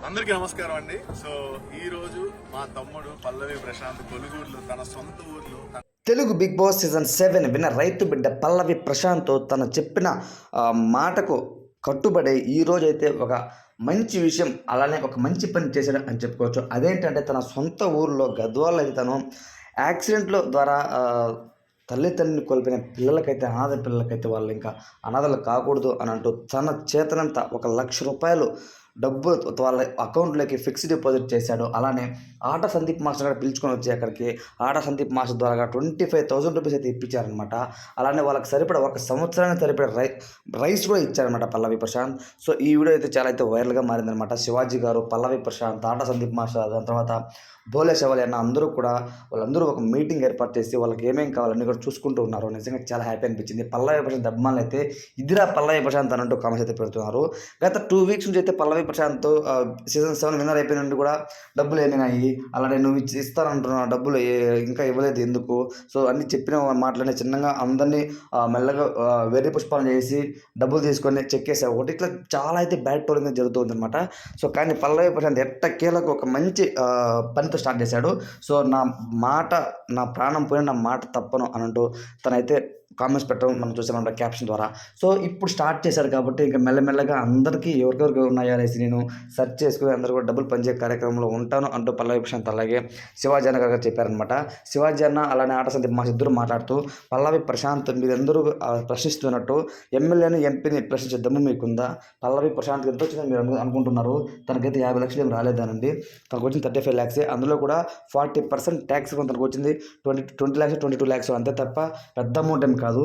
అందరికీ నమస్కారం అండి. సో ఈ రోజు మా తమ్ముడు పల్లవి ప్రశాంత్ కొలుగూరులో తన సొంత ఊర్లో తెలుగు బిగ్ బాస్ సీజన్ 7 విన్న రైతు బిడ్డ పల్లవి ప్రశాంత్ తను చెప్పిన మాటకు కట్టుబడి ఈరోజైతే ఒక మంచి విషయం, అలానే ఒక మంచి పని చేశాడు అని చెప్పుకోవచ్చు. అదేంటంటే తన సొంత ఊరిలో గద్వాల్లో అయితే తను యాక్సిడెంట్లో ద్వారా తల్లిదండ్రులను కోల్పోయిన పిల్లలకైతే, అనాథ పిల్లలకైతే వాళ్ళు ఇంకా అనాథలు కాకూడదు అని అంటూ తన చేతనంతా ₹1,00,000 డబ్బు వాళ్ళ అకౌంట్లోకి ఫిక్స్డ్ డిపాజిట్ చేశాడు. అలానే ఆట సందీప్ మాస్టర్ గారు పిలుచుకొని వచ్చి అక్కడికి ఆట సందీప్ మాస్టర్ ద్వారా ₹25,000 అయితే ఇప్పించారనమాట. అలానే వాళ్ళకి సరిపడా ఒక సంవత్సరానికి సరిపడా రైస్ కూడా ఇచ్చారనమాట పల్లవి ప్రశాంత్. సో ఈ వీడియో అయితే చాలా అయితే వైరల్గా మారిందనమాట. శివాజీ గారు, పల్లవి ప్రశాంత్, ఆట సందీప్ మాస్టర్, దాని తర్వాత బోలే శవాలి అన్న అందరూ కూడా వాళ్ళందరూ ఒక మీటింగ్ ఏర్పాటు చేసి వాళ్ళకి ఏమేమి కావాలన్నీ కూడా చూసుకుంటూ ఉన్నారు. నిజంగా చాలా హ్యాపీ అనిపించింది. పల్లవి ప్రశాంత్ అభిమానులు అయితే ఇదిరా పల్లవి ప్రశాంత్ అన్నట్టు కామెంట్స్ అయితే పెడుతున్నారు. గత 2 వీక్స్ నుంచి అయితే పల్లవి ప్రశాంత్ సీజన్ 7 విన్నర్ అయిపోయిన నుండి కూడా డబ్బులు ఏమైనాయి, అలానే నువ్వు ఇస్తానంటున్నావు డబ్బులు ఇంకా ఇవ్వలేదు ఎందుకు, సో అన్ని చెప్పిన మాటలనే చిన్నగా అందరినీ మెల్లగా వెర్రి పుష్పాలను చేసి డబ్బులు తీసుకొని చెక్కేసావు ఒకటి, ఇట్లా చాలా అయితే బ్యాడ్ ట్రోలింగ్ జరుగుతుంది అనమాట. సో కానీ పల్లవి ప్రశాంత్ ఎట్టకేలకు ఒక మంచి పనితో స్టార్ట్ చేశాడు. సో నా ప్రాణం పోయిన నా మాట తప్పను అని అంటూ తనైతే కామెంట్స్ పెట్టడం మనం చూసామంట క్యాప్షన్ ద్వారా. సో ఇప్పుడు స్టార్ట్ చేశారు కాబట్టి ఇంకా మెల్లమెల్లగా అందరికీ ఎవరికెవరికి ఉన్నాయో అనేసి నేను సెర్చ్ చేసుకుని అందరూ కూడా డబ్బులు పంచే కార్యక్రమంలో ఉంటాను అంటూ పల్లవి ప్రశాంత్ అలాగే శివాజీ అన్న గారు చెప్పారనమాట. శివాజీ అన్న అలానే ఆట సందీప్ మా ఇద్దరు మాట్లాడుతూ పల్లవి ప్రశాంత్ మీరందరూ ప్రశ్నిస్తున్నట్టు ఎమ్మెల్యేని ఎంపీని ప్రశ్నించే దమ్ము మీకుందా? పల్లవి ప్రశాంత్ ఎంత వచ్చిందని మీరు అనుకుంటున్నారు? తనకైతే 50 లక్షలు ఏం రాలేదానండి. తనకు వచ్చింది 35 lakhs. అందులో కూడా 40% ట్యాక్స్ తనకు వచ్చింది 20 lakhs 22 lakhs అంతే తప్ప పెద్ద అమౌంట్ ఏం కాదు.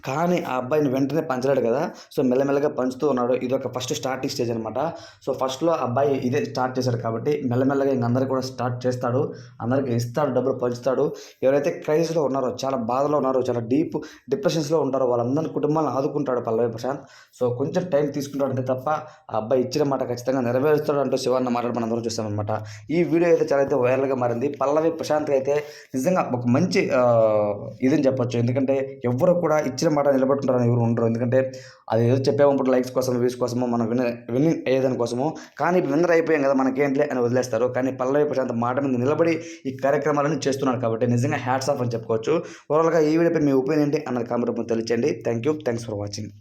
కానీ ఆ అబ్బాయిని వెంటనే పంచలేడు కదా. సో మెల్లమెల్లగా పంచుతూ ఉన్నాడు. ఇది ఒక ఫస్ట్ స్టార్టింగ్ స్టేజ్ అనమాట. సో ఫస్ట్లో అబ్బాయి ఇదే స్టార్ట్ చేశాడు కాబట్టి మెల్లమెల్లగా ఇంక అందరికీ కూడా స్టార్ట్ చేస్తాడు, అందరికీ ఇస్తాడు, డబ్బులు పంచుతాడు. ఎవరైతే క్రైసిస్లో ఉన్నారో, చాలా బాధలో ఉన్నారో, చాలా డీప్ డిప్రెషన్స్లో ఉంటారో వాళ్ళందరి కుటుంబాలను ఆదుకుంటాడు పల్లవి ప్రశాంత్. సో కొంచెం టైం తీసుకుంటాడు అంతే తప్ప ఆ అబ్బాయి ఇచ్చిన మాట ఖచ్చితంగా నెరవేరుస్తాడు అంటూ శివాన్న మాట్లాడి మనం అందరం చూస్తామన్నమాట. ఈ వీడియో అయితే చాలా అయితే వైరల్గా మారింది. పల్లవి ప్రశాంత్ అయితే నిజంగా ఒక మంచి ఇదని చెప్పొచ్చు. ఎందుకంటే ఎవరు కూడా ఇచ్చిన మాట నిలబెట్టుకుంటారని ఎవరు ఉండరు. ఎందుకంటే అది ఏదో చెప్పేమప్పుడు లైక్స్ కోసం, వ్యూస్ కోసమో, మనం విన్నింగ్ అయ్యేదాని కోసమో. కానీ విన్నర్ అయిపోయాం కదా మనకేంట్లే అని వదిలేస్తారు. కానీ పల్లవి ప్రశాంత్ మాట మీద నిలబడి ఈ కార్యక్రమాలను చేస్తున్నారు కాబట్టి నిజంగా హ్యాట్స్ ఆఫ్ అని చెప్పుకోవచ్చు. ఓవరాల్గా ఈ వీడియోపై మీ ఒపీనియన్ ఏంటి అన్నది కామెంట్ రూపంలో తెలియచేయండి. Thanks for watching.